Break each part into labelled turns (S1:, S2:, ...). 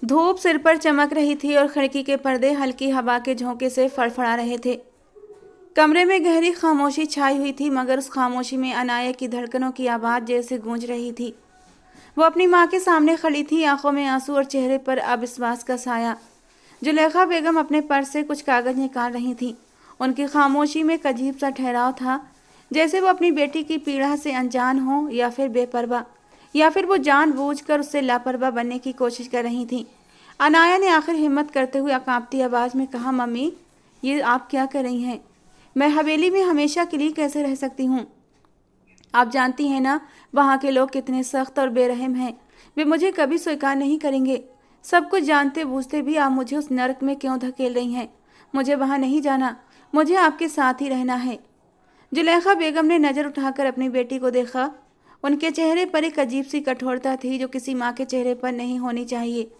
S1: धूप सिर पर चमक रही थी और खिड़की के पर्दे हल्की हवा के झोंके से फड़फड़ा रहे थे। कमरे में गहरी खामोशी छाई हुई थी, मगर उस खामोशी में अनाया की धड़कनों की आवाज़ जैसे गूंज रही थी। वो अपनी माँ के सामने खड़ी थी, आंखों में आंसू और चेहरे पर अविश्वास का साया। जुलेखा बेगम अपने पर्स से कुछ कागज निकाल रही थी। उनकी खामोशी में एक अजीब सा ठहराव था, जैसे वो अपनी बेटी की पीड़ा से अनजान हो या फिर बेपरवाह, या फिर वो जानबूझकर उससे लापरवाह बनने की कोशिश कर रही थी। अनाया ने आखिर हिम्मत करते हुए कांपती आवाज़ में कहा, मम्मी, ये आप क्या कर रही हैं? मैं हवेली में हमेशा के लिए कैसे रह सकती हूँ? आप जानती हैं ना, वहाँ के लोग कितने सख्त और बेरहम हैं। वे मुझे कभी स्वीकार नहीं करेंगे। सब कुछ जानते बूझते भी आप मुझे उस नरक में क्यों धकेल रही हैं? मुझे वहाँ नहीं जाना, मुझे आपके साथ ही रहना है। जुलेखा बेगम ने नज़र उठाकर अपनी बेटी को देखा। उनके चेहरे पर एक अजीब सी कठोरता थी जो किसी माँ के चेहरे पर नहीं होनी चाहिए।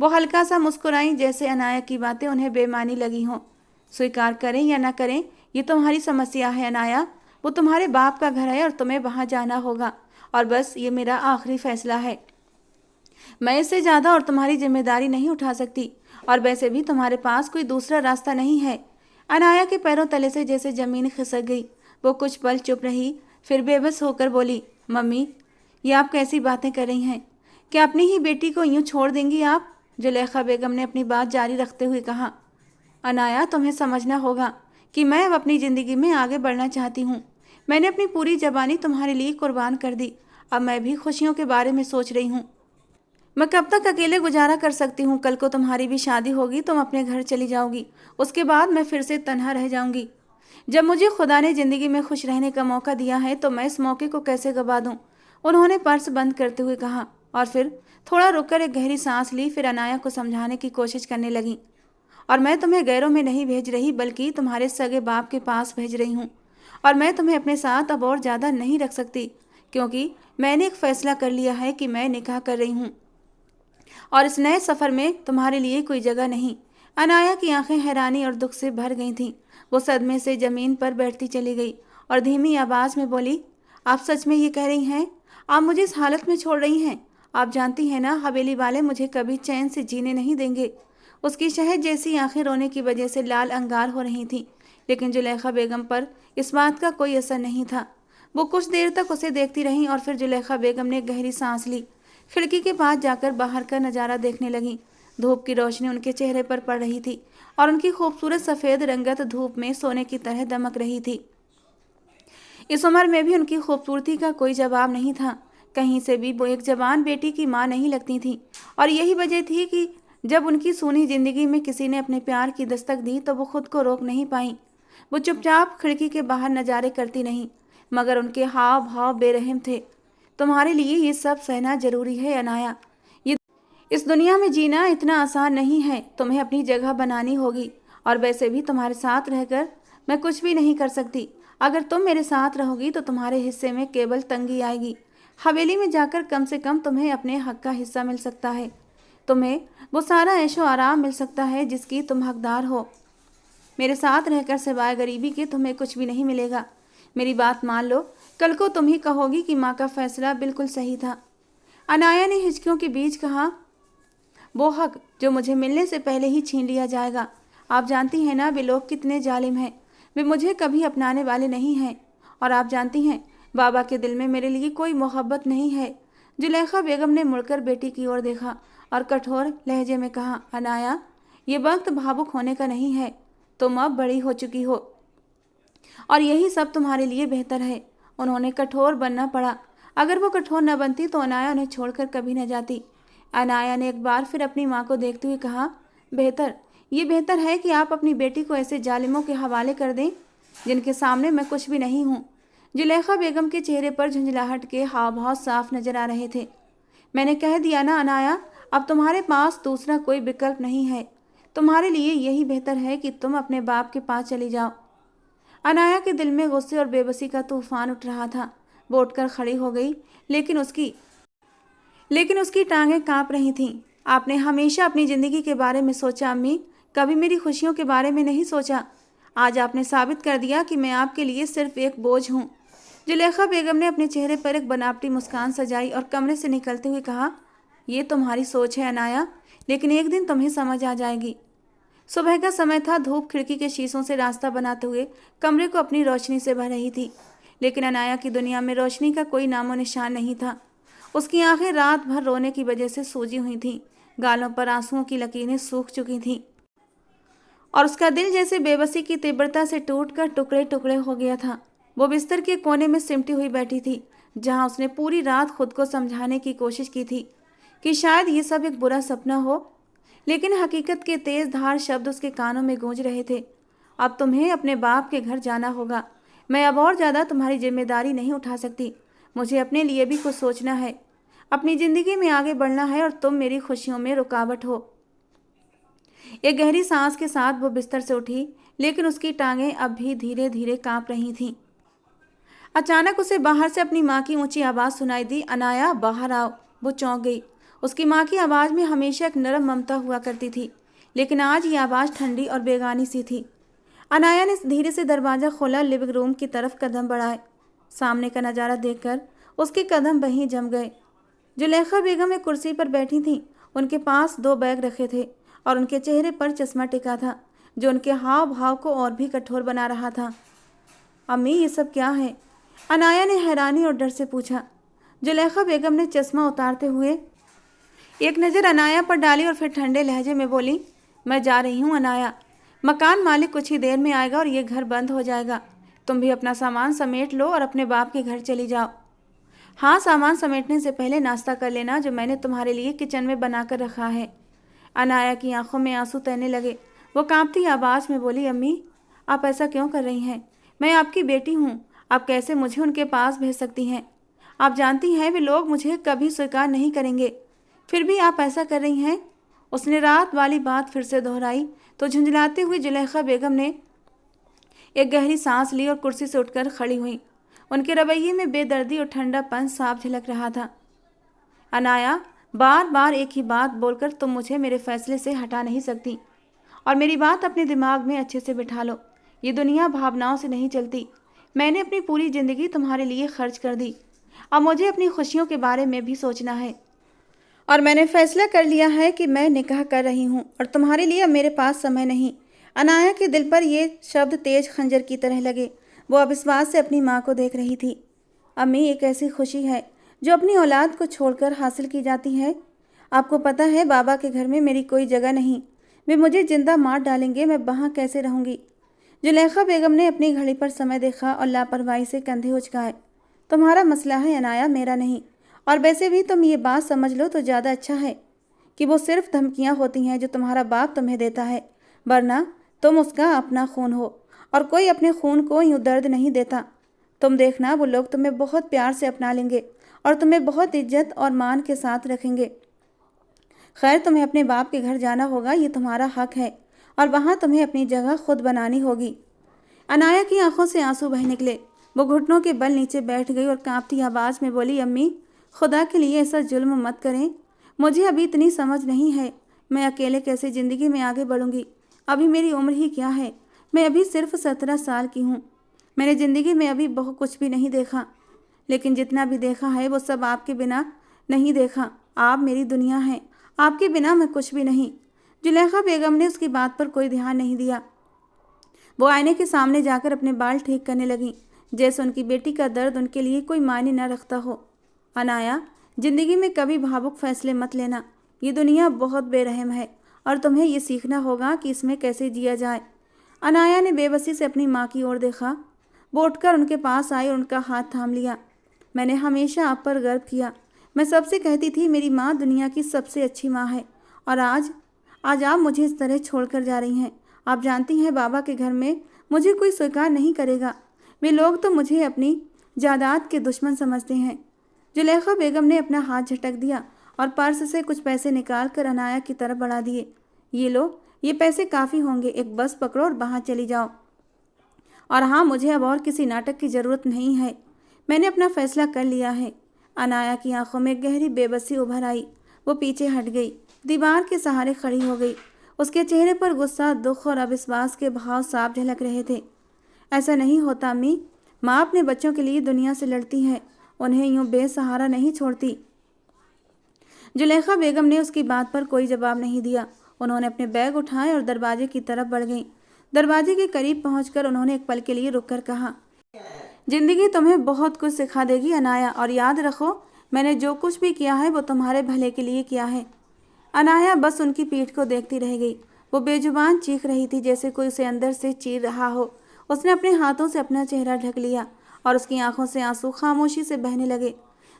S1: वो हल्का सा मुस्कुराई, जैसे अनाया की बातें उन्हें बेमानी लगी हों। स्वीकार करें या ना करें, ये तुम्हारी समस्या है अनाया। वो तुम्हारे बाप का घर है और तुम्हें वहाँ जाना होगा, और बस ये मेरा आखिरी फैसला है। मैं इससे ज़्यादा और तुम्हारी जिम्मेदारी नहीं उठा सकती, और वैसे भी तुम्हारे पास कोई दूसरा रास्ता नहीं है। अनाया के पैरों तले से जैसे ज़मीन खिसक गई। वो कुछ पल चुप रही, फिर बेबस होकर बोली, मम्मी, ये आप कैसी बातें कर रही हैं? क्या अपनी ही बेटी को यूँ छोड़ देंगी आप? जुलेखा बेगम ने अपनी बात जारी रखते हुए कहा, अनाया, तुम्हें समझना होगा कि मैं अब अपनी ज़िंदगी में आगे बढ़ना चाहती हूँ। मैंने अपनी पूरी जवानी तुम्हारे लिए कुर्बान कर दी। अब मैं भी खुशियों के बारे में सोच रही हूँ। मैं कब तक अकेले गुजारा कर सकती हूँ? कल को तुम्हारी भी शादी होगी, तुम अपने घर चली जाओगी। उसके बाद मैं फिर से तन्हा रह जाऊंगी। जब मुझे खुदा ने ज़िंदगी में खुश रहने का मौका दिया है, तो मैं इस मौके को कैसे गवा दूँ? उन्होंने पर्स बंद करते हुए कहा, और फिर थोड़ा रुककर एक गहरी सांस ली। फिर अनाया को समझाने की कोशिश करने लगी, और मैं तुम्हें गैरों में नहीं भेज रही, बल्कि तुम्हारे सगे बाप के पास भेज रही हूँ। और मैं तुम्हें अपने साथ अब और ज़्यादा नहीं रख सकती, क्योंकि मैंने एक फ़ैसला कर लिया है कि मैं निकाह कर रही हूँ, और इस नए सफ़र में तुम्हारे लिए कोई जगह नहीं। अनाया की आंखें हैरानी और दुख से भर गई थीं। वो सदमे से ज़मीन पर बैठती चली गई और धीमी आवाज़ में बोली, आप सच में ये कह रही हैं? आप मुझे इस हालत में छोड़ रही हैं? आप जानती हैं ना, हवेली वाले मुझे कभी चैन से जीने नहीं देंगे। उसकी शहद जैसी आंखें रोने की वजह से लाल अंगार हो रही थीं, लेकिन जुलेखा बेगम पर इस बात का कोई असर नहीं था। वो कुछ देर तक उसे देखती रहीं, और फिर जुलेखा बेगम ने गहरी सांस ली। खिड़की के पास जाकर बाहर का नज़ारा देखने लगी। धूप की रोशनी उनके चेहरे पर पड़ रही थी, और उनकी खूबसूरत सफ़ेद रंगत धूप में सोने की तरह दमक रही थी। इस उम्र में भी उनकी खूबसूरती का कोई जवाब नहीं था। कहीं से भी वो एक जवान बेटी की माँ नहीं लगती थी, और यही वजह थी कि जब उनकी सूनी जिंदगी में किसी ने अपने प्यार की दस्तक दी, तो वो खुद को रोक नहीं पाई। वो चुपचाप खिड़की के बाहर नज़ारे करती नहीं, मगर उनके हाव भाव बेरहम थे। तुम्हारे लिए ये सब सहना जरूरी है अनाया। ये इस दुनिया में जीना इतना आसान नहीं है। तुम्हें अपनी जगह बनानी होगी, और वैसे भी तुम्हारे साथ रहकर मैं कुछ भी नहीं कर सकती। अगर तुम मेरे साथ रहोगी तो तुम्हारे हिस्से में केवल तंगी आएगी। हवेली में जाकर कम से कम तुम्हें अपने हक का हिस्सा मिल सकता है। तुम्हें वो सारा ऐशो आराम मिल सकता है जिसकी तुम हकदार हो। मेरे साथ रहकर सिवाय गरीबी के तुम्हें कुछ भी नहीं मिलेगा। मेरी बात मान लो, कल को तुम ही कहोगी कि माँ का फैसला बिल्कुल सही था। अनाया ने हिचकियों के बीच कहा, वो हक जो मुझे मिलने से पहले ही छीन लिया जाएगा। आप जानती हैं ना, वे लोग कितने जालिम हैं। वे मुझे कभी अपनाने वाले नहीं हैं, और आप जानती हैं, बाबा के दिल में मेरे लिए कोई मोहब्बत नहीं है। जुलेखा बेगम ने मुड़कर बेटी की ओर देखा और कठोर लहजे में कहा, अनाया, ये वक्त भावुक होने का नहीं है। तुम अब बड़ी हो चुकी हो, और यही सब तुम्हारे लिए बेहतर है। उन्होंने कठोर बनना पड़ा। अगर वो कठोर न बनती तो अनाया उन्हें छोड़कर कभी न जाती। अनाया ने एक बार फिर अपनी माँ को देखते हुए कहा, ये बेहतर है कि आप अपनी बेटी को ऐसे जालिमों के हवाले कर दें जिनके सामने मैं कुछ भी नहीं हूँ। जुलेखा बेगम के चेहरे पर झुंझलाहट के हाव भाव साफ नजर आ रहे थे। मैंने कह दिया ना अनाया, अब तुम्हारे पास दूसरा कोई विकल्प नहीं है। तुम्हारे लिए यही बेहतर है कि तुम अपने बाप के पास चली जाओ। अनाया के दिल में गुस्से और बेबसी का तूफान उठ रहा था। वो उठकर खड़ी हो गई, लेकिन उसकी टांगें कांप रही थीं। आपने हमेशा अपनी ज़िंदगी के बारे में सोचा अम्मी, कभी मेरी खुशियों के बारे में नहीं सोचा। आज आपने साबित कर दिया कि मैं आपके लिए सिर्फ एक बोझ हूँ। जुलेखा बेगम ने अपने चेहरे पर एक बनावटी मुस्कान सजाई और कमरे से निकलते हुए कहा, ये तुम्हारी सोच है अनाया, लेकिन एक दिन तुम्हें समझ आ जाएगी। सुबह का समय था। धूप खिड़की के शीशों से रास्ता बनाते हुए कमरे को अपनी रोशनी से भर रही थी, लेकिन अनाया की दुनिया में रोशनी का कोई नामो निशान नहीं था। उसकी आंखें रात भर रोने की वजह से सूजी हुई थीं, गालों पर आंसुओं की लकीरें सूख चुकी थीं और उसका दिल जैसे बेबसी की तीव्रता से टूटकर टुकड़े टुकड़े हो गया था। वो बिस्तर के कोने में सिमटी हुई बैठी थी, जहां उसने पूरी रात खुद को समझाने की कोशिश की थी कि शायद ये सब एक बुरा सपना हो, लेकिन हकीकत के तेज धार शब्द उसके कानों में गूंज रहे थे। अब तुम्हें अपने बाप के घर जाना होगा। मैं अब और ज़्यादा तुम्हारी जिम्मेदारी नहीं उठा सकती। मुझे अपने लिए भी कुछ सोचना है, अपनी ज़िंदगी में आगे बढ़ना है और तुम मेरी खुशियों में रुकावट हो। एक गहरी सांस के साथ वो बिस्तर से उठी, लेकिन उसकी टांगें अब भी धीरे धीरे कांप रही थीं। अचानक उसे बाहर से अपनी माँ की ऊंची आवाज़ सुनाई दी, अनाया बाहर आओ। वो चौंक गई। उसकी माँ की आवाज़ में हमेशा एक नरम ममता हुआ करती थी, लेकिन आज ये आवाज़ ठंडी और बेगानी सी थी। अनाया ने धीरे से दरवाज़ा खोला, लिविंग रूम की तरफ कदम बढ़ाए। सामने का नज़ारा देखकर उसके कदम वहीं जम गए। जुलेखा बेगम एक कुर्सी पर बैठी थीं। उनके पास 2 बैग रखे थे और उनके चेहरे पर चश्मा टिका था, जो उनके हाव भाव को और भी कठोर बना रहा था। अम्मी, ये सब क्या है? अनाया ने हैरानी और डर से पूछा। जुलेखा बेगम ने चश्मा उतारते हुए एक नज़र अनाया पर डाली और फिर ठंडे लहजे में बोली, मैं जा रही हूँ अनाया। मकान मालिक कुछ ही देर में आएगा और ये घर बंद हो जाएगा। तुम भी अपना सामान समेट लो और अपने बाप के घर चली जाओ। हाँ, सामान समेटने से पहले नाश्ता कर लेना, जो मैंने तुम्हारे लिए किचन में बना कर रखा है। अनाया की आंखों में आंसू तैरने लगे। वो कांपती आवाज़ में बोली, अम्मी, आप ऐसा क्यों कर रही हैं? मैं आपकी बेटी हूँ। आप कैसे मुझे उनके पास भेज सकती हैं? आप जानती हैं वे लोग मुझे कभी स्वीकार नहीं करेंगे, फिर भी आप ऐसा कर रही हैं। उसने रात वाली बात फिर से दोहराई तो झुंझलाते हुए जुलेखा बेगम ने एक गहरी सांस ली और कुर्सी से उठकर खड़ी हुई। उनके रवैये में बेदर्दी और ठंडापन साफ झलक रहा था। अनाया, बार बार एक ही बात बोलकर तुम मुझे मेरे फैसले से हटा नहीं सकती, और मेरी बात अपने दिमाग में अच्छे से बिठा लो। ये दुनिया भावनाओं से नहीं चलती। मैंने अपनी पूरी ज़िंदगी तुम्हारे लिए खर्च कर दी। अब मुझे अपनी खुशियों के बारे में भी सोचना है, और मैंने फैसला कर लिया है कि मैं निकाह कर रही हूँ और तुम्हारे लिए अब मेरे पास समय नहीं। अनाया के दिल पर ये शब्द तेज खंजर की तरह लगे। वो अविश्वास से अपनी माँ को देख रही थी। अम्मी, एक ऐसी खुशी है जो अपनी औलाद को छोड़कर हासिल की जाती है। आपको पता है, बाबा के घर में मेरी कोई जगह नहीं। वे मुझे जिंदा मार डालेंगे। मैं वहाँ कैसे रहूँगी? जुलेखा बेगम ने अपनी घड़ी पर समय देखा और लापरवाही से कंधे उचकाए। तुम्हारा मसला है अनाया, मेरा नहीं। और वैसे भी तुम ये बात समझ लो तो ज़्यादा अच्छा है कि वो सिर्फ धमकियाँ होती हैं जो तुम्हारा बाप तुम्हें देता है, वरना तुम उसका अपना खून हो, और कोई अपने खून को यूँ दर्द नहीं देता। तुम देखना, वो लोग तुम्हें बहुत प्यार से अपना लेंगे और तुम्हें बहुत इज्जत और मान के साथ रखेंगे। खैर, तुम्हें अपने बाप के घर जाना होगा, ये तुम्हारा हक है, और वहाँ तुम्हें अपनी जगह खुद बनानी होगी। अनाया की आंखों से आंसू बह निकले। वो घुटनों के बल नीचे बैठ गई और कांपती आवाज़ में बोली, अम्मी, खुदा के लिए ऐसा जुल्म मत करें। मुझे अभी इतनी समझ नहीं है। मैं अकेले कैसे ज़िंदगी में आगे बढ़ूंगी? अभी मेरी उम्र ही क्या है? मैं अभी सिर्फ 17 साल की हूँ। मैंने ज़िंदगी में अभी बहुत कुछ भी नहीं देखा, लेकिन जितना भी देखा है वो सब आपके बिना नहीं देखा। आप मेरी दुनिया हैं। आपके बिना मैं कुछ भी नहीं। जुलेखा बेगम ने उसकी बात पर कोई ध्यान नहीं दिया। वो आईने के सामने जाकर अपने बाल ठीक करने लगी, जैसे उनकी बेटी का दर्द उनके लिए कोई मायने न रखता हो। अनाया, ज़िंदगी में कभी भावुक फैसले मत लेना। ये दुनिया बहुत बेरहम है और तुम्हें ये सीखना होगा कि इसमें कैसे जिया जाए। अनाया ने बेबसी से अपनी माँ की ओर देखा। वो उठकर उनके पास आई और उनका हाथ थाम लिया। मैंने हमेशा आप पर गर्व किया। मैं सबसे कहती थी मेरी माँ दुनिया की सबसे अच्छी माँ है, और आज आप मुझे इस तरह छोड़कर जा रही हैं। आप जानती हैं, बाबा के घर में मुझे कोई स्वीकार नहीं करेगा। वे लोग तो मुझे अपनी जायदाद के दुश्मन समझते हैं। जुलेखा बेगम ने अपना हाथ झटक दिया और पर्स से कुछ पैसे निकाल कर अनाया की तरफ बढ़ा दिए। ये लो, ये पैसे काफ़ी होंगे। एक बस पकड़ो और वहाँ चली जाओ। और हाँ, मुझे अब और किसी नाटक की ज़रूरत नहीं है। मैंने अपना फैसला कर लिया है। अनाया की आंखों में गहरी बेबसी उभर आई। वो पीछे हट गई, दीवार के सहारे खड़ी हो गई। उसके चेहरे पर गुस्सा, दुख और अविश्वास के भाव साफ झलक रहे थे। ऐसा नहीं होता अम्मी। माँ अपने बच्चों के लिए दुनिया से लड़ती है, उन्हें यूँ बेसहारा नहीं छोड़ती। जुलेखा बेगम ने उसकी बात पर कोई जवाब नहीं दिया। उन्होंने अपने बैग उठाए और दरवाजे की तरफ बढ़ गईं। दरवाजे के करीब पहुंचकर उन्होंने एक पल के लिए रुककर कहा, जिंदगी तुम्हें बहुत कुछ सिखा देगी अनाया, और याद रखो मैंने जो कुछ भी किया है वो तुम्हारे भले के लिए किया है। अनाया बस उनकी पीठ को देखती रह गई। वो बेजुबान चीख रही थी जैसे कोई उसे अंदर से चीर रहा हो। उसने अपने हाथों से अपना चेहरा ढक लिया और उसकी आंखों से आंसू खामोशी से बहने लगे।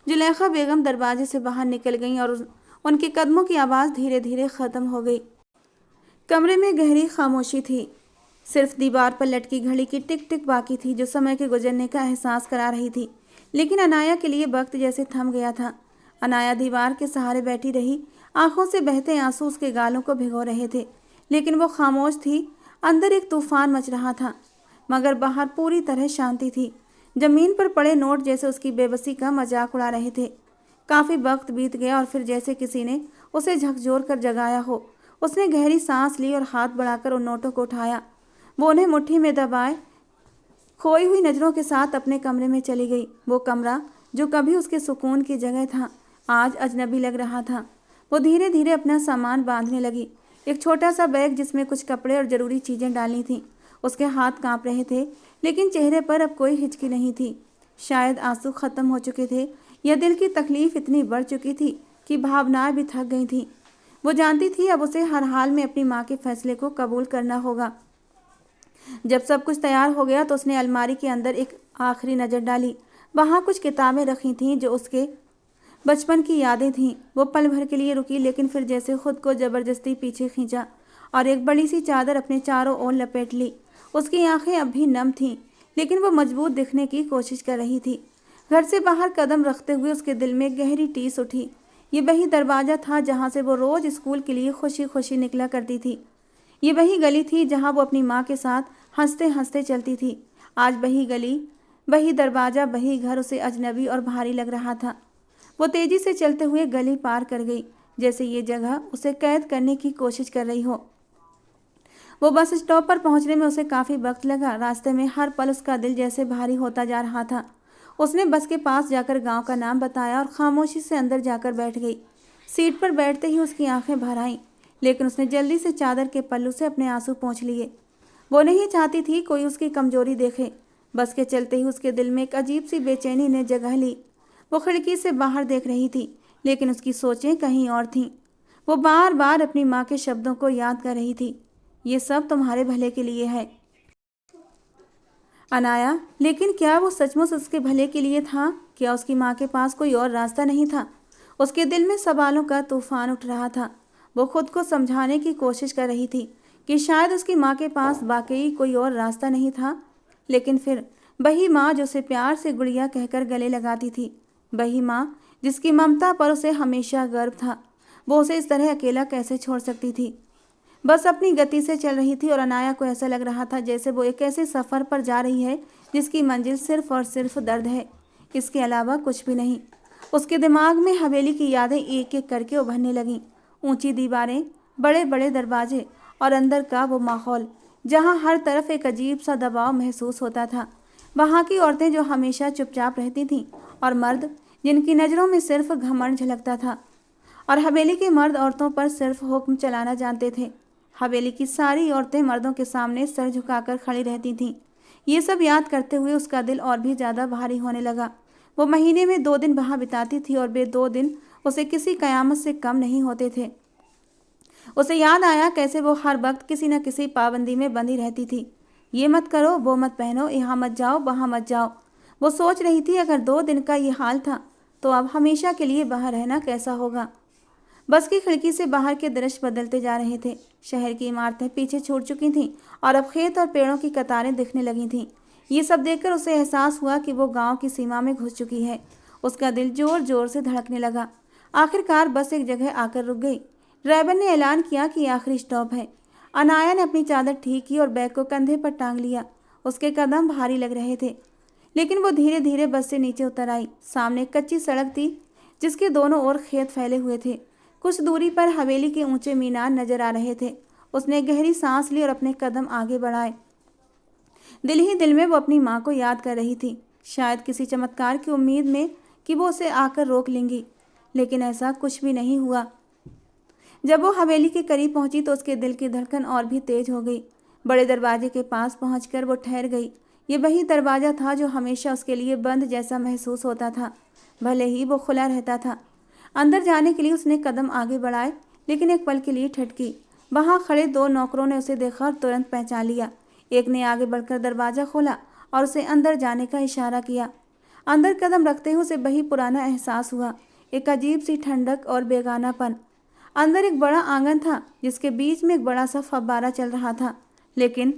S1: जुलेखा बेगम दरवाजे से बाहर निकल गईं और उनके कदमों की आवाज़ धीरे धीरे ख़त्म हो गई। कमरे में गहरी खामोशी थी। सिर्फ दीवार पर लटकी घड़ी की टिक टिक बाकी थी जो समय के गुजरने का एहसास करा रही थी। लेकिन अनाया के लिए वक्त जैसे थम गया था। अनाया दीवार के सहारे बैठी रही। आंखों से बहते आंसू उसके गालों को भिगो रहे थे, लेकिन वो खामोश थी। अंदर एक तूफान मच रहा था, मगर बाहर पूरी तरह शांति थी। जमीन पर पड़े नोट जैसे उसकी बेबसी का मजाक उड़ा रहे थे। काफ़ी वक्त बीत गया और फिर जैसे किसी ने उसे झकझोर कर जगाया हो, उसने गहरी सांस ली और हाथ बढ़ाकर उन नोटों को उठाया। वो उन्हें मुट्ठी में दबाए खोई हुई नज़रों के साथ अपने कमरे में चली गई। वो कमरा जो कभी उसके सुकून की जगह था, आज अजनबी लग रहा था। वो धीरे धीरे अपना सामान बांधने लगी। एक छोटा सा बैग जिसमें कुछ कपड़े और ज़रूरी चीज़ें डालनी थीं। उसके हाथ कांप रहे थे, लेकिन चेहरे पर अब कोई हिचकी नहीं थी। शायद आंसू ख़त्म हो चुके थे या दिल की तकलीफ़ इतनी बढ़ चुकी थी कि भावनाएं भी थक गई थीं। वो जानती थी अब उसे हर हाल में अपनी माँ के फैसले को कबूल करना होगा। जब सब कुछ तैयार हो गया तो उसने अलमारी के अंदर एक आखिरी नज़र डाली। वहाँ कुछ किताबें रखी थीं जो उसके बचपन की यादें थीं। वो पल भर के लिए रुकी, लेकिन फिर जैसे खुद को ज़बरदस्ती पीछे खींचा और एक बड़ी सी चादर अपने चारों ओर लपेट ली। उसकी आंखें अब भी नम थीं, लेकिन वो मजबूत दिखने की कोशिश कर रही थी। घर से बाहर कदम रखते हुए उसके दिल में गहरी टीस उठी। ये वही दरवाज़ा था जहाँ से वो रोज़ स्कूल के लिए खुशी खुशी निकला करती थी। ये वही गली थी जहाँ वो अपनी माँ के साथ हंसते हंसते चलती थी। आज वही गली, वही दरवाज़ा, वही घर उसे अजनबी और भारी लग रहा था। वो तेज़ी से चलते हुए गली पार कर गई, जैसे ये जगह उसे कैद करने की कोशिश कर रही हो। वो बस स्टॉप पर पहुंचने में उसे काफ़ी वक्त लगा। रास्ते में हर पल उसका दिल जैसे भारी होता जा रहा था। उसने बस के पास जाकर गांव का नाम बताया और खामोशी से अंदर जाकर बैठ गई। सीट पर बैठते ही उसकी आंखें भर आईं, लेकिन उसने जल्दी से चादर के पल्लू से अपने आंसू पोंछ लिए। वो नहीं चाहती थी कोई उसकी कमजोरी देखे। बस के चलते ही उसके दिल में एक अजीब सी बेचैनी ने जगह ली। वो खिड़की से बाहर देख रही थी, लेकिन उसकी सोचें कहीं और थीं। वो बार बार अपनी माँ के शब्दों को याद कर रही थी, ये सब तुम्हारे भले के लिए है अनाया। लेकिन क्या वो सचमुच उसके भले के लिए था? क्या उसकी माँ के पास कोई और रास्ता नहीं था? उसके दिल में सवालों का तूफान उठ रहा था। वो खुद को समझाने की कोशिश कर रही थी कि शायद उसकी माँ के पास वाकई कोई और रास्ता नहीं था। लेकिन फिर वही माँ जो उसे प्यार से गुड़िया कहकर गले लगाती थी, वही माँ जिसकी ममता पर उसे हमेशा गर्व था, वो उसे इस तरह अकेला कैसे छोड़ सकती थी? बस अपनी गति से चल रही थी और अनाया को ऐसा लग रहा था जैसे वो एक ऐसे सफ़र पर जा रही है जिसकी मंजिल सिर्फ और सिर्फ दर्द है, इसके अलावा कुछ भी नहीं। उसके दिमाग में हवेली की यादें एक एक करके उभरने लगीं। ऊंची दीवारें, बड़े बड़े दरवाजे और अंदर का वो माहौल जहाँ हर तरफ एक अजीब सा दबाव महसूस होता था। वहाँ की औरतें जो हमेशा चुपचाप रहती थीं और मर्द जिनकी नज़रों में सिर्फ घमंड झलकता था। और हवेली के मर्द औरतों पर सिर्फ हुक्म चलाना जानते थे। हवेली की सारी औरतें मर्दों के सामने सर झुकाकर खड़ी रहती थीं। ये सब याद करते हुए उसका दिल और भी ज़्यादा भारी होने लगा। वो महीने में 2 दिन वहाँ बिताती थी और वे 2 दिन उसे किसी कयामत से कम नहीं होते थे। उसे याद आया कैसे वो हर वक्त किसी न किसी पाबंदी में बंधी रहती थी। ये मत करो, वो मत पहनो, यहाँ मत जाओ, वहाँ मत जाओ। वो सोच रही थी अगर 2 दिन का ये हाल था तो अब हमेशा के लिए बाहर रहना कैसा होगा। बस की खिड़की से बाहर के दृश्य बदलते जा रहे थे। शहर की इमारतें पीछे छूट चुकी थीं और अब खेत और पेड़ों की कतारें दिखने लगी थीं। ये सब देखकर उसे एहसास हुआ कि वो गांव की सीमा में घुस चुकी है। उसका दिल जोर जोर से धड़कने लगा। आखिरकार बस एक जगह आकर रुक गई। ड्राइवर ने ऐलान किया कि आखिरी स्टॉप है। अनाया ने अपनी चादर ठीक की और बैग को कंधे पर टांग लिया। उसके कदम भारी लग रहे थे, लेकिन वो धीरे धीरे बस से नीचे उतर आई। सामने कच्ची सड़क थी जिसके दोनों ओर खेत फैले हुए थे। कुछ दूरी पर हवेली के ऊंचे मीनार नजर आ रहे थे। उसने गहरी सांस ली और अपने कदम आगे बढ़ाए। दिल ही दिल में वो अपनी माँ को याद कर रही थी, शायद किसी चमत्कार की उम्मीद में कि वो उसे आकर रोक लेंगी। लेकिन ऐसा कुछ भी नहीं हुआ। जब वो हवेली के करीब पहुंची तो उसके दिल की धड़कन और भी तेज हो गई। बड़े दरवाजे के पास पहुंचकर वो ठहर गई। ये वही दरवाजा था जो हमेशा उसके लिए बंद जैसा महसूस होता था, भले ही वो खुला रहता था। अंदर जाने के लिए उसने कदम आगे बढ़ाए, लेकिन एक पल के लिए ठटकी। वहां खड़े दो नौकरों ने उसे देखा और तुरंत पहचान लिया। एक ने आगे बढ़कर दरवाजा खोला और उसे अंदर जाने का इशारा किया। अंदर कदम रखते ही उसे वही पुराना एहसास हुआ, एक अजीब सी ठंडक और बेगानापन। अंदर एक बड़ा आंगन था जिसके बीच में एक बड़ा सा फव्वारा चल रहा था, लेकिन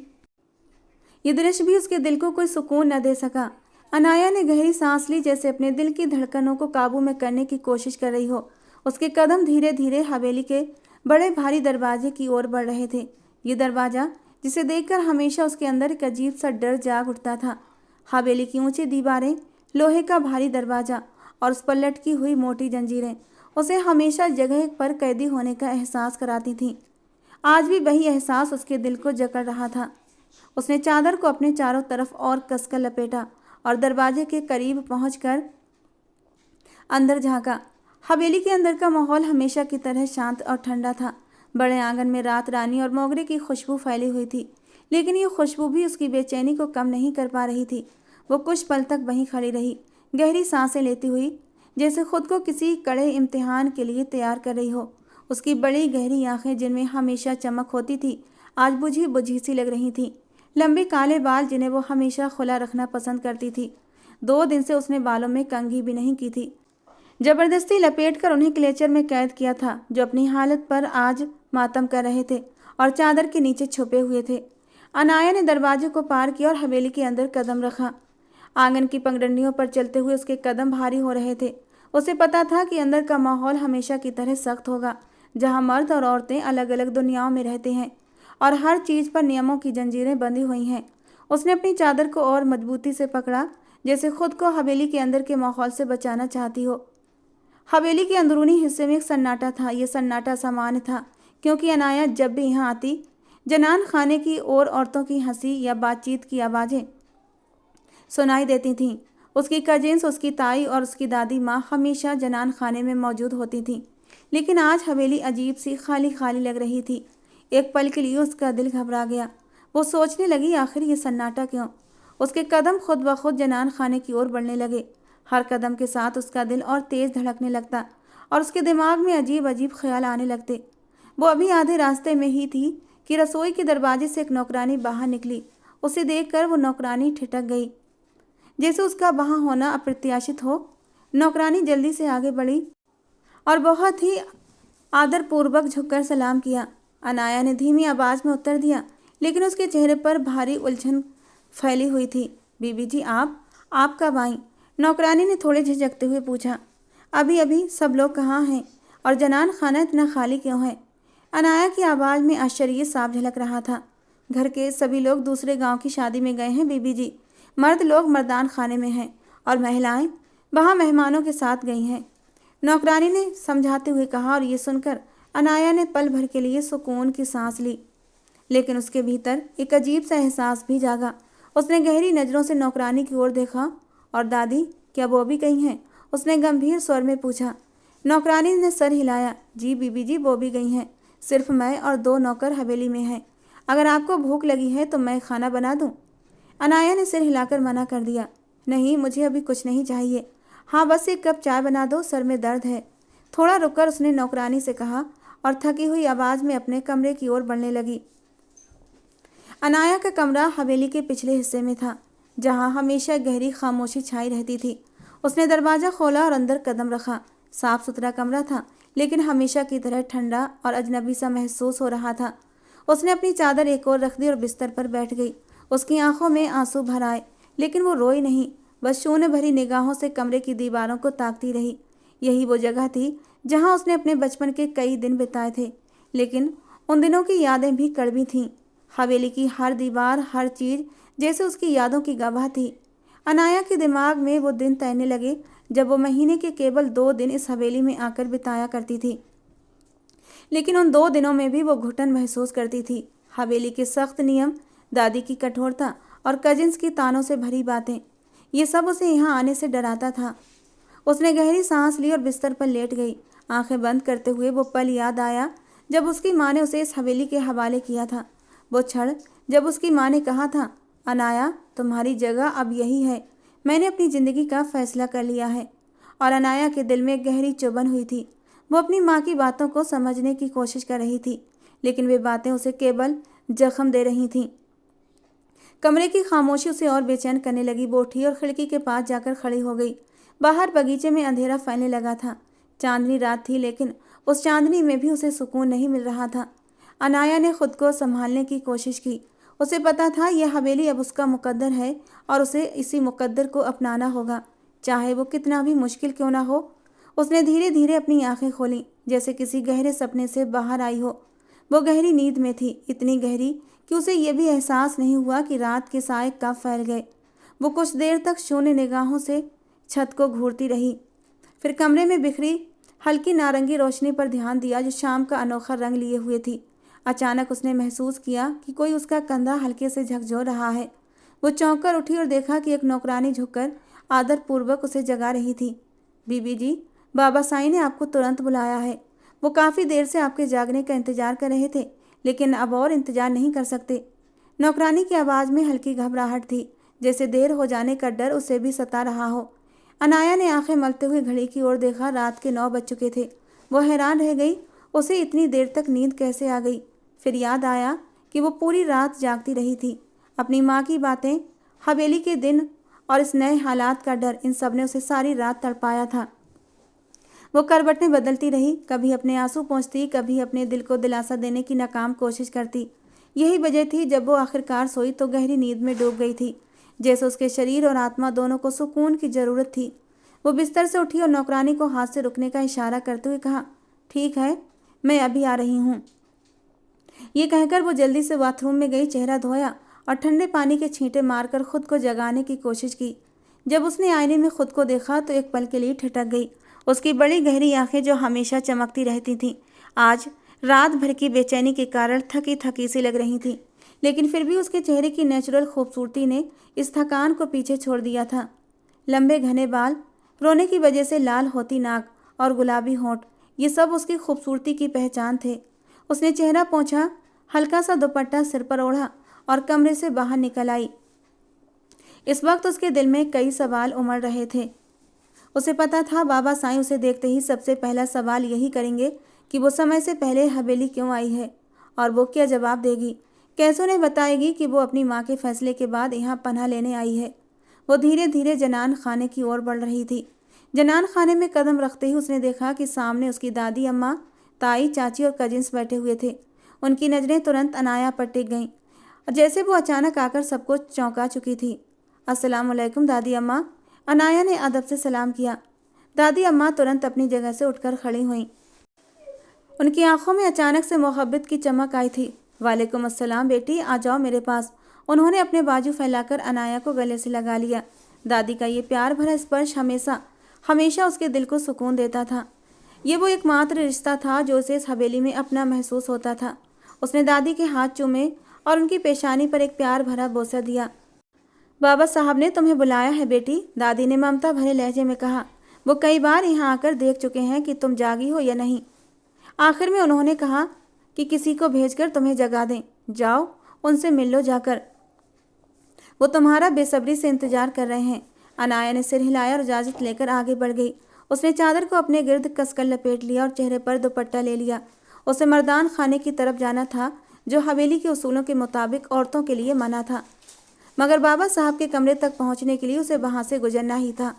S1: ये दृश्य भी उसके दिल को कोई सुकून न दे सका। अनाया ने गहरी सांस ली, जैसे अपने दिल की धड़कनों को काबू में करने की कोशिश कर रही हो। उसके कदम धीरे धीरे हवेली के बड़े भारी दरवाजे की ओर बढ़ रहे थे। ये दरवाजा, जिसे देखकर हमेशा उसके अंदर एक अजीब सा डर जाग उठता था। हवेली की ऊंची दीवारें, लोहे का भारी दरवाजा और उस पर लटकी हुई मोटी जंजीरें उसे हमेशा जगह पर कैदी होने का एहसास कराती थीं। आज भी वही एहसास उसके दिल को जकड़ रहा था। उसने चादर को अपने चारों तरफ और कसकर लपेटा और दरवाजे के करीब पहुंचकर अंदर झांका। हवेली के अंदर का माहौल हमेशा की तरह शांत और ठंडा था। बड़े आंगन में रात रानी और मोगरे की खुशबू फैली हुई थी, लेकिन ये खुशबू भी उसकी बेचैनी को कम नहीं कर पा रही थी। वो कुछ पल तक वहीं खड़ी रही, गहरी सांसें लेती हुई, जैसे खुद को किसी कड़े इम्तिहान के लिए तैयार कर रही हो। उसकी बड़ी गहरी आंखें, जिनमें हमेशा चमक होती थी, आज बुझी बुझी सी लग रही थीं। लंबे काले बाल, जिन्हें वो हमेशा खुला रखना पसंद करती थी, 2 दिन से उसने बालों में कंघी भी नहीं की थी। जबरदस्ती लपेटकर उन्हें क्लेचर में कैद किया था, जो अपनी हालत पर आज मातम कर रहे थे और चादर के नीचे छुपे हुए थे। अनाया ने दरवाजे को पार किया और हवेली के अंदर कदम रखा। आंगन की पगडंडियों पर चलते हुए उसके कदम भारी हो रहे थे। उसे पता था कि अंदर का माहौल हमेशा की तरह सख्त होगा, जहां मर्द और औरतें अलग अलग दुनियाओं में रहते हैं और हर चीज़ पर नियमों की जंजीरें बंधी हुई हैं। उसने अपनी चादर को और मजबूती से पकड़ा, जैसे खुद को हवेली के अंदर के माहौल से बचाना चाहती हो। हवेली के अंदरूनी हिस्से में एक सन्नाटा था। यह सन्नाटा सामान्य था, क्योंकि अनाया जब भी यहाँ आती, जनान खाने की और औरतों की हंसी या बातचीत की आवाज़ें सुनाई देती थीं। उसकी कजिन्स, उसकी ताई और उसकी दादी माँ हमेशा जनान खाने में मौजूद होती थीं, लेकिन आज हवेली अजीब सी खाली खाली लग रही थी। एक पल के लिए उसका दिल घबरा गया। वो सोचने लगी, आखिर ये सन्नाटा क्यों? उसके कदम खुद ब खुद जनान खाने की ओर बढ़ने लगे। हर कदम के साथ उसका दिल और तेज धड़कने लगता और उसके दिमाग में अजीब अजीब ख्याल आने लगते। वो अभी आधे रास्ते में ही थी कि रसोई के दरवाजे से एक नौकरानी बाहर निकली। उसे देखकर वो नौकरानी ठिठक गई, जैसे उसका वहाँ होना अप्रत्याशित हो। नौकरानी जल्दी से आगे बढ़ी और बहुत ही आदरपूर्वक झुककर सलाम किया। अनाया ने धीमी आवाज़ में उत्तर दिया, लेकिन उसके चेहरे पर भारी उलझन फैली हुई थी। बीबी जी, आप कब आईं? नौकरानी ने थोड़े झिझकते हुए पूछा। अभी अभी। सब लोग कहाँ हैं और जनान खाना इतना खाली क्यों है? अनाया की आवाज़ में आश्चर्य साफ झलक रहा था। घर के सभी लोग दूसरे गांव की शादी में गए हैं बीबी जी। मर्द लोग मर्दान खाने में हैं और महिलाएं वहां मेहमानों के साथ गई हैं, नौकरानी ने समझाते हुए कहा। और ये सुनकर अनाया ने पल भर के लिए सुकून की सांस ली, लेकिन उसके भीतर एक अजीब सा एहसास भी जागा। उसने गहरी नज़रों से नौकरानी की ओर देखा। और दादी, क्या वो भी गई हैं? उसने गंभीर स्वर में पूछा। नौकरानी ने सर हिलाया। जी बीबी जी, वो भी गई हैं। सिर्फ मैं और 2 नौकर हवेली में हैं। अगर आपको भूख लगी है तो मैं खाना बना दूं? अनाया ने सिर हिलाकर मना कर दिया। नहीं, मुझे अभी कुछ नहीं चाहिए। हाँ, बस 1 कप चाय बना दो, सर में दर्द है। थोड़ा रुककर उसने नौकरानी से कहा और थकी हुई आवाज़ में अपने कमरे की ओर बढ़ने लगी। अनाया का कमरा हवेली के पिछले हिस्से में था, जहाँ हमेशा गहरी खामोशी छाई रहती थी। उसने दरवाज़ा खोला और अंदर कदम रखा। साफ सुथरा कमरा था, लेकिन हमेशा की तरह ठंडा और अजनबी सा महसूस हो रहा था। उसने अपनी चादर एक ओर रख दी और बिस्तर पर बैठ गई। उसकी आंखों में आंसू भर आए, लेकिन वो रोई नहीं, बस शून्य भरी निगाहों से कमरे की दीवारों को ताकती रही। यही वो जगह थी जहां उसने अपने बचपन के कई दिन बिताए थे, लेकिन उन दिनों की यादें भी कड़वी थीं। हवेली की हर दीवार, हर चीज़ जैसे उसकी यादों की गवाह थी। अनाया के दिमाग में वो दिन तैरने लगे जब वो महीने के केवल 2 दिन इस हवेली में आकर बिताया करती थी, लेकिन उन 2 दिनों में भी वो घुटन महसूस करती थी। हवेली के सख्त नियम, दादी की कठोरता और कजिन्स की तानों से भरी बातें, ये सब उसे यहाँ आने से डराता था। उसने गहरी सांस ली और बिस्तर पर लेट गई। आंखें बंद करते हुए वो पल याद आया जब उसकी माँ ने उसे इस हवेली के हवाले किया था। वो क्षण जब उसकी माँ ने कहा था, अनाया तुम्हारी जगह अब यही है, मैंने अपनी ज़िंदगी का फैसला कर लिया है। और अनाया के दिल में गहरी चुभन हुई थी। वो अपनी माँ की बातों को समझने की कोशिश कर रही थी, लेकिन वे बातें उसे केवल जख्म दे रही थीं। कमरे की खामोशी उसे और बेचैन करने लगी। वो उठी और खिड़की के पास जाकर खड़ी हो गई। बाहर बगीचे में अंधेरा फैलने लगा था। चांदनी रात थी, लेकिन उस चांदनी में भी उसे सुकून नहीं मिल रहा था। अनाया ने खुद को संभालने की कोशिश की। उसे पता था यह हवेली अब उसका मुकद्दर है और उसे इसी मुकद्दर को अपनाना होगा, चाहे वो कितना भी मुश्किल क्यों ना हो। उसने धीरे धीरे अपनी आंखें खोलीं, जैसे किसी गहरे सपने से बाहर आई हो। वो गहरी नींद में थी, इतनी गहरी कि उसे ये भी एहसास नहीं हुआ कि रात के साए कब फैल गए। वो कुछ देर तक शून्य निगाहों से छत को घूरती रही, फिर कमरे में बिखरी हल्की नारंगी रोशनी पर ध्यान दिया जो शाम का अनोखा रंग लिए हुए थी। अचानक उसने महसूस किया कि कोई उसका कंधा हल्के से झकझोर रहा है। वो चौंक कर उठी और देखा कि एक नौकरानी झुककर आदरपूर्वक उसे जगा रही थी। बीबी जी, बाबा साईं ने आपको तुरंत बुलाया है। वो काफ़ी देर से आपके जागने का इंतजार कर रहे थे, लेकिन अब और इंतजार नहीं कर सकते। नौकरानी की आवाज़ में हल्की घबराहट थी, जैसे देर हो जाने का डर उसे भी सता रहा हो। अनाया ने आंखें मलते हुए घड़ी की ओर देखा। रात के 9 बज चुके थे। वो हैरान रह गई, उसे इतनी देर तक नींद कैसे आ गई। फिर याद आया कि वो पूरी रात जागती रही थी। अपनी माँ की बातें, हवेली के दिन और इस नए हालात का डर, इन सब ने उसे सारी रात तड़पाया था। वो करवटें बदलती रही, कभी अपने आंसू पोंछती, कभी अपने दिल को दिलासा देने की नाकाम कोशिश करती। यही वजह थी जब वो आखिरकार सोई तो गहरी नींद में डूब गई थी, जैसे उसके शरीर और आत्मा दोनों को सुकून की ज़रूरत थी। वो बिस्तर से उठी और नौकरानी को हाथ से रुकने का इशारा करते हुए कहा, ठीक है, मैं अभी आ रही हूँ। ये कहकर वो जल्दी से बाथरूम में गई, चेहरा धोया और ठंडे पानी के छींटे मारकर खुद को जगाने की कोशिश की। जब उसने आईने में खुद को देखा तो एक पल के लिए ठिठक गई। उसकी बड़ी गहरी आंखें जो हमेशा चमकती रहती थीं, आज रात भर की बेचैनी के कारण थकी थकी सी लग रही थी। लेकिन फिर भी उसके चेहरे की नेचुरल खूबसूरती ने इस थकान को पीछे छोड़ दिया था। लंबे घने बाल, रोने की वजह से लाल होती नाक और गुलाबी होंठ, ये सब उसकी खूबसूरती की पहचान थे। उसने चेहरा पोंछा, हल्का सा दुपट्टा सिर पर ओढ़ा और कमरे से बाहर निकल आई। इस वक्त उसके दिल में कई सवाल उमड़ रहे थे। उसे पता था बाबा साईं उसे देखते ही सबसे पहला सवाल यही करेंगे कि वो समय से पहले हवेली क्यों आई है, और वो क्या जवाब देगी। कैसे उन्हें बताएगी कि वो अपनी माँ के फैसले के बाद यहाँ पनाह लेने आई है। वो धीरे धीरे जनान खाने की ओर बढ़ रही थी। जनान खाने में कदम रखते ही उसने देखा कि सामने उसकी दादी अम्मा, ताई, चाची और कजिन्स बैठे हुए थे। उनकी नज़रें तुरंत अनाया पर टिक गईं, जैसे वो अचानक आकर सबको चौंका चुकी थी। अस्सलाम वालेकुम दादी अम्मा, अनाया ने अदब से सलाम किया। दादी अम्मा तुरंत अपनी जगह से उठकर खड़ी हुईं। उनकी आंखों में अचानक से मोहब्बत की चमक आई थी। वालेकुम अस्सलाम बेटी, आ जाओ मेरे पास। उन्होंने अपने बाजू फैलाकर अनाया को गले से लगा लिया। दादी का ये प्यार भरा स्पर्श हमेशा हमेशा उसके दिल को सुकून देता था। ये वो एकमात्र रिश्ता था जो उसे इस हवेली में अपना महसूस होता था। उसने दादी के हाथ चूमे और उनकी पेशानी पर एक प्यार भरा बोसा दिया। बाबा साहब ने तुम्हें बुलाया है बेटी, दादी ने ममता भरे लहजे में कहा। वो कई बार यहाँ आकर देख चुके हैं कि तुम जागी हो या नहीं। आखिर में उन्होंने कहा कि किसी को भेजकर तुम्हें जगा दें। जाओ, उनसे मिल लो जाकर, वो तुम्हारा बेसब्री से इंतजार कर रहे हैं। अनाया ने सिर हिलाया और इजाज़त लेकर आगे बढ़ गई। उसने चादर को अपने गिर्द कसकर लपेट लिया और चेहरे पर दुपट्टा ले लिया। उसे मर्दान खाने की तरफ जाना था, जो हवेली के उसूलों के मुताबिक औरतों के लिए मना था, मगर बाबा साहब के कमरे तक पहुंचने के लिए उसे वहां से गुजरना ही था।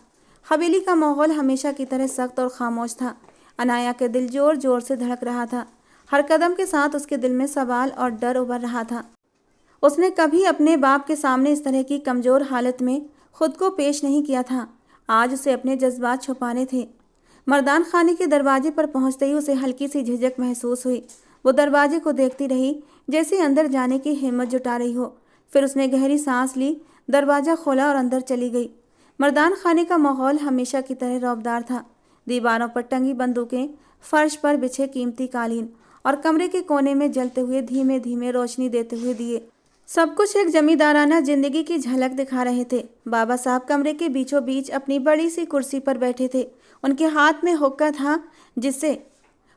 S1: हवेली का माहौल हमेशा की तरह सख्त और खामोश था। अनाया के दिल जोर जोर से धड़क रहा था। हर कदम के साथ उसके दिल में सवाल और डर उभर रहा था। उसने कभी अपने बाप के सामने इस तरह की कमज़ोर हालत में खुद को पेश नहीं किया था। आज उसे अपने जज्बात छुपाने थे। मर्दान खाने के दरवाजे पर पहुंचते ही उसे हल्की सी झिझक महसूस हुई। वो दरवाजे को देखती रही, जैसे अंदर जाने की हिम्मत जुटा रही हो। फिर उसने गहरी सांस ली, दरवाज़ा खोला और अंदर चली गई। मर्दान खाने का माहौल हमेशा की तरह रौबदार था। दीवारों पर टंगी बंदूकें, फर्श पर बिछे कीमती कालीन और कमरे के कोने में जलते हुए धीमे धीमे रोशनी देते हुए दिए सब कुछ एक जमींदाराना जिंदगी की झलक दिखा रहे थे। बाबा साहब कमरे के बीचों बीच अपनी बड़ी सी कुर्सी पर बैठे थे। उनके हाथ में हुक्का था जिससे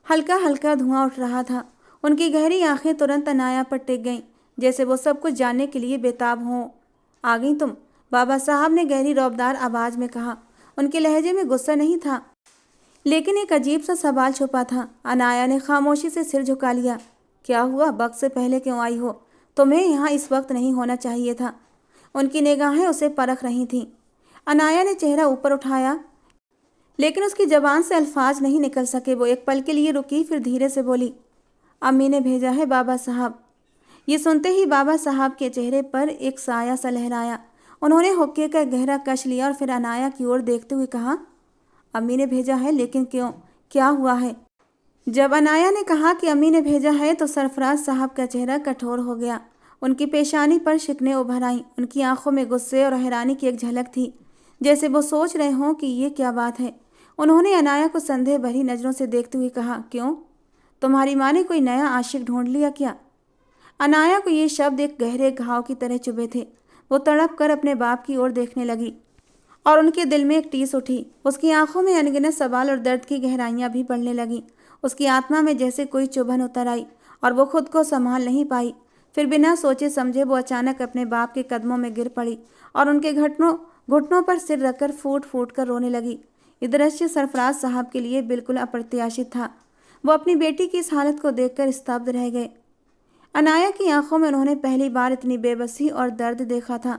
S1: हल्का हल्का धुआं उठ रहा था। उनकी गहरी आंखें तुरंत अनाया पर टिक गईं, जैसे वो सब कुछ जानने के लिए बेताब हों। आ गई तुम? बाबा साहब ने गहरी रौबदार आवाज में कहा। उनके लहजे में गुस्सा नहीं था, लेकिन एक अजीब सा सवाल छुपा था। अनाया ने खामोशी से सिर झुका लिया। क्या हुआ? वक्त से पहले क्यों आई हो? तुम्हें यहाँ इस वक्त नहीं होना चाहिए था। उनकी निगाहें उसे परख रही थीं। अनाया ने चेहरा ऊपर उठाया, लेकिन उसकी जबान से अल्फाज नहीं निकल सके। वो एक पल के लिए रुकी, फिर धीरे से बोली, अम्मी ने भेजा है बाबा साहब। ये सुनते ही बाबा साहब के चेहरे पर एक साया सा लहराया। उन्होंने हुक्के का गहरा कश लिया और फिर अनाया की ओर देखते हुए कहा, अम्मी ने भेजा है, लेकिन क्यों? क्या हुआ है? जब अनाया ने कहा कि अम्मी ने भेजा है तो सरफराज साहब का चेहरा कठोर हो गया। उनकी पेशानी पर शिकने उभर आईं। उनकी आंखों में गुस्से और हैरानी की एक झलक थी, जैसे वो सोच रहे हों कि ये क्या बात है। उन्होंने अनाया को संदेह भरी नज़रों से देखते हुए कहा, क्यों? तुम्हारी माँ ने कोई नया आशिक ढूंढ लिया क्या? अनाया को ये शब्द एक गहरे घाव की तरह चुभे थे। वो तड़प कर अपने बाप की ओर देखने लगी और उनके दिल में एक टीस उठी। उसकी आंखों में अनगिनत सवाल और दर्द की गहराइयां भी बढ़ने लगीं। उसकी आत्मा में जैसे कोई चुभन उतर आई और वो खुद को संभाल नहीं पाई। फिर बिना सोचे समझे वो अचानक अपने बाप के कदमों में गिर पड़ी और उनके घुटनों पर सिर रखकर फूट फूट कर रोने लगी। ये दृश्य सरफराज साहब के लिए बिल्कुल अप्रत्याशित था। वो अपनी बेटी की इस हालत को देखकर स्तब्ध रह गए। अनाया की आंखों में उन्होंने पहली बार इतनी बेबसी और दर्द देखा था।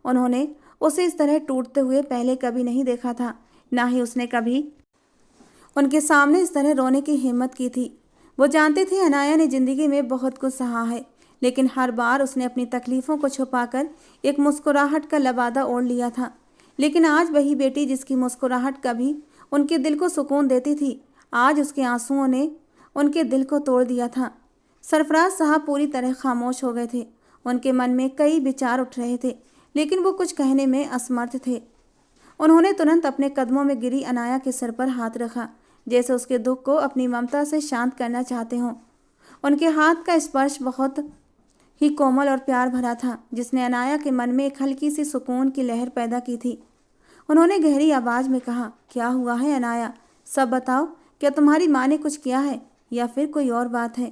S1: उन्होंने उसे इस तरह टूटते हुए पहले कभी नहीं देखा था, ना ही उसने कभी उनके सामने इस तरह रोने की हिम्मत की थी। वो जानते थे अनाया ने जिंदगी में बहुत कुछ सहा है, लेकिन हर बार उसने अपनी तकलीफ़ों को छुपाकर एक मुस्कुराहट का लबादा ओढ़ लिया था। लेकिन आज वही बेटी जिसकी मुस्कुराहट कभी उनके दिल को सुकून देती थी, आज उसके आंसुओं ने उनके दिल को तोड़ दिया था। सरफराज साहब पूरी तरह खामोश हो गए थे। उनके मन में कई विचार उठ रहे थे, लेकिन वो कुछ कहने में असमर्थ थे। उन्होंने तुरंत अपने कदमों में गिरी अनाया के सिर पर हाथ रखा, जैसे उसके दुख को अपनी ममता से शांत करना चाहते हों। उनके हाथ का स्पर्श बहुत ही कोमल और प्यार भरा था, जिसने अनाया के मन में एक हल्की सी सुकून की लहर पैदा की थी। उन्होंने गहरी आवाज़ में कहा, क्या हुआ है अनाया? सब बताओ। क्या तुम्हारी माँ ने कुछ किया है या फिर कोई और बात है?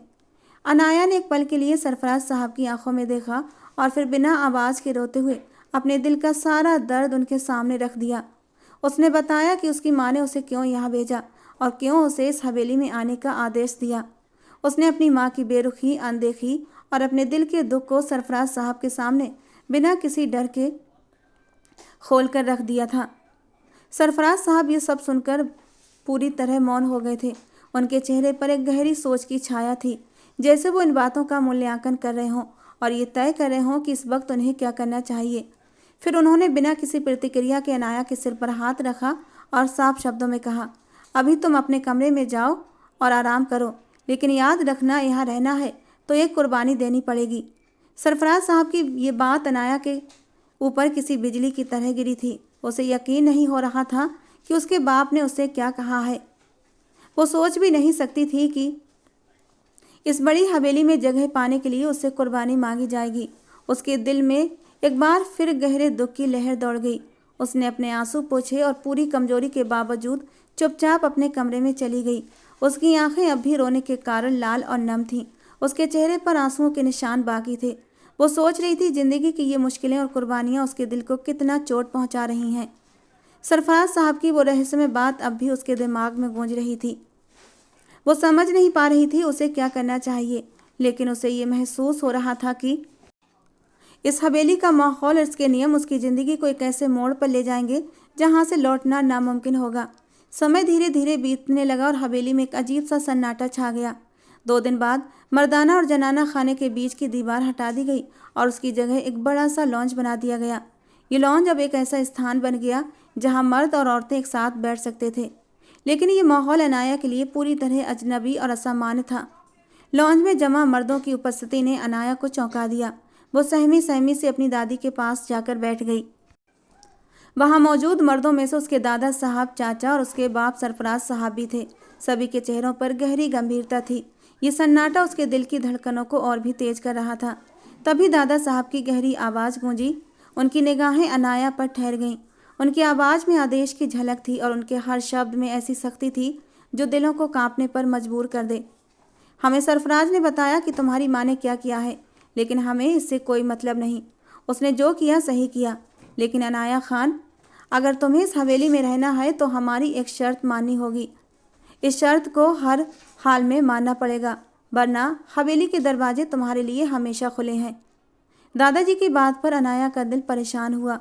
S1: अनाया ने एक पल के लिए सरफराज साहब की आंखों में देखा और फिर बिना आवाज़ के रोते हुए अपने दिल का सारा दर्द उनके सामने रख दिया। उसने बताया कि उसकी माँ ने उसे क्यों यहाँ भेजा और क्यों उसे इस हवेली में आने का आदेश दिया। उसने अपनी माँ की बेरुखी, अनदेखी और अपने दिल के दुख को सरफराज साहब के सामने बिना किसी डर के खोल कर रख दिया था। सरफराज साहब ये सब सुनकर पूरी तरह मौन हो गए थे। उनके चेहरे पर एक गहरी सोच की छाया थी, जैसे वो इन बातों का मूल्यांकन कर रहे हों और ये तय कर रहे हों कि इस वक्त उन्हें क्या करना चाहिए। फिर उन्होंने बिना किसी प्रतिक्रिया के अनाया के सिर पर हाथ रखा और साफ शब्दों में कहा, अभी तुम अपने कमरे में जाओ और आराम करो, लेकिन याद रखना यहाँ रहना है तो एक कुर्बानी देनी पड़ेगी। सरफराज साहब की ये बात अनाया के ऊपर किसी बिजली की तरह गिरी थी। उसे यकीन नहीं हो रहा था कि उसके बाप ने उसे क्या कहा है। वो सोच भी नहीं सकती थी कि इस बड़ी हवेली में जगह पाने के लिए उससे कुर्बानी मांगी जाएगी। उसके दिल में एक बार फिर गहरे दुख की लहर दौड़ गई। उसने अपने आंसू पोंछे और पूरी कमजोरी के बावजूद चुपचाप अपने कमरे में चली गई। उसकी आंखें अब भी रोने के कारण लाल और नम थीं। उसके चेहरे पर आंसुओं के निशान बाकी थे। वो सोच रही थी जिंदगी की ये मुश्किलें और कुर्बानियाँ उसके दिल को कितना चोट पहुँचा रही हैं। सरफराज साहब की वो रहस्यमय बात अब भी उसके दिमाग में गूंज रही थी। वो समझ नहीं पा रही थी उसे क्या करना चाहिए, लेकिन उसे ये महसूस हो रहा था कि इस हवेली का माहौल और इसके नियम उसकी ज़िंदगी को एक ऐसे मोड़ पर ले जाएंगे जहाँ से लौटना नामुमकिन होगा। समय धीरे धीरे बीतने लगा और हवेली में एक अजीब सा सन्नाटा छा गया। 2 दिन बाद मर्दाना और जनाना खाने के बीच की दीवार हटा दी गई और उसकी जगह एक बड़ा सा लॉन्च बना दिया गया। ये लॉन्च अब एक ऐसा स्थान बन गया जहाँ मर्द और औरतें एक साथ बैठ सकते थे, लेकिन ये माहौल अनाया के लिए पूरी तरह अजनबी और असामान्य था। लॉन्च में जमा मर्दों की उपस्थिति ने अनाया को चौंका दिया। वो सहमी सहमी से अपनी दादी के पास जाकर बैठ गई। वहाँ मौजूद मर्दों में से उसके दादा साहब, चाचा और उसके बाप सरफराज साहब भी थे। सभी के चेहरों पर गहरी गंभीरता थी। ये सन्नाटा उसके दिल की धड़कनों को और भी तेज कर रहा था। तभी दादा साहब की गहरी आवाज़ गूंजी। उनकी निगाहें अनाया पर ठहर गईं। उनकी आवाज़ में आदेश की झलक थी और उनके हर शब्द में ऐसी सख्ती थी जो दिलों को कांपने पर मजबूर कर दे। हमें सरफराज ने बताया कि तुम्हारी माँ ने क्या किया है, लेकिन हमें इससे कोई मतलब नहीं। उसने जो किया सही किया। लेकिन अनाया खान, अगर तुम्हें इस हवेली में रहना है तो हमारी एक शर्त माननी होगी। इस शर्त को हर हाल में मानना पड़ेगा, वरना हवेली के दरवाजे तुम्हारे लिए हमेशा खुले हैं। दादाजी की बात पर अनाया का दिल परेशान हुआ।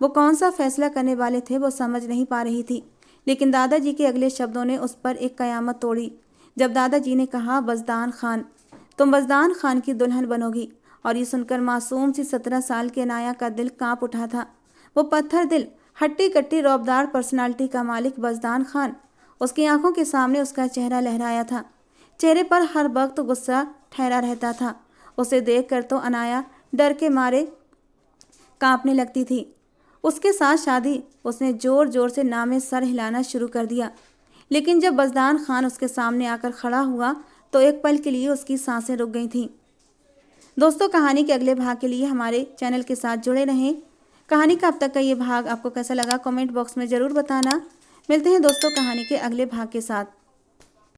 S1: वो कौन सा फैसला करने वाले थे वो समझ नहीं पा रही थी। लेकिन दादाजी के अगले शब्दों ने उस पर एक कयामत तोड़ी। जब दादाजी ने कहा, बज़दान खान, तुम बज़दान खान की दुल्हन बनोगी। और ये सुनकर मासूम सी 17 साल की अनाया का दिल कांप उठा था। वो पत्थर दिल, हट्टी कट्टी रौबदार पर्सनालिटी का मालिक बज़दान खान। उसकी आंखों के सामने उसका चेहरा लहराया था। चेहरे पर हर वक्त गुस्सा ठहरा रहता था। उसे देखकर तो अनाया डर के मारे कांपने लगती थी। उसके साथ शादी, उसने ज़ोर ज़ोर से नामे सर हिलाना शुरू कर दिया। लेकिन जब बज़दान खान उसके सामने आकर खड़ा हुआ तो एक पल के लिए उसकी सांसें रुक गई थीं। दोस्तों, कहानी के अगले भाग के लिए हमारे चैनल के साथ जुड़े रहें। कहानी का अब तक का ये भाग आपको कैसा लगा कमेंट बॉक्स में ज़रूर बताना। मिलते हैं दोस्तों कहानी के अगले भाग के साथ।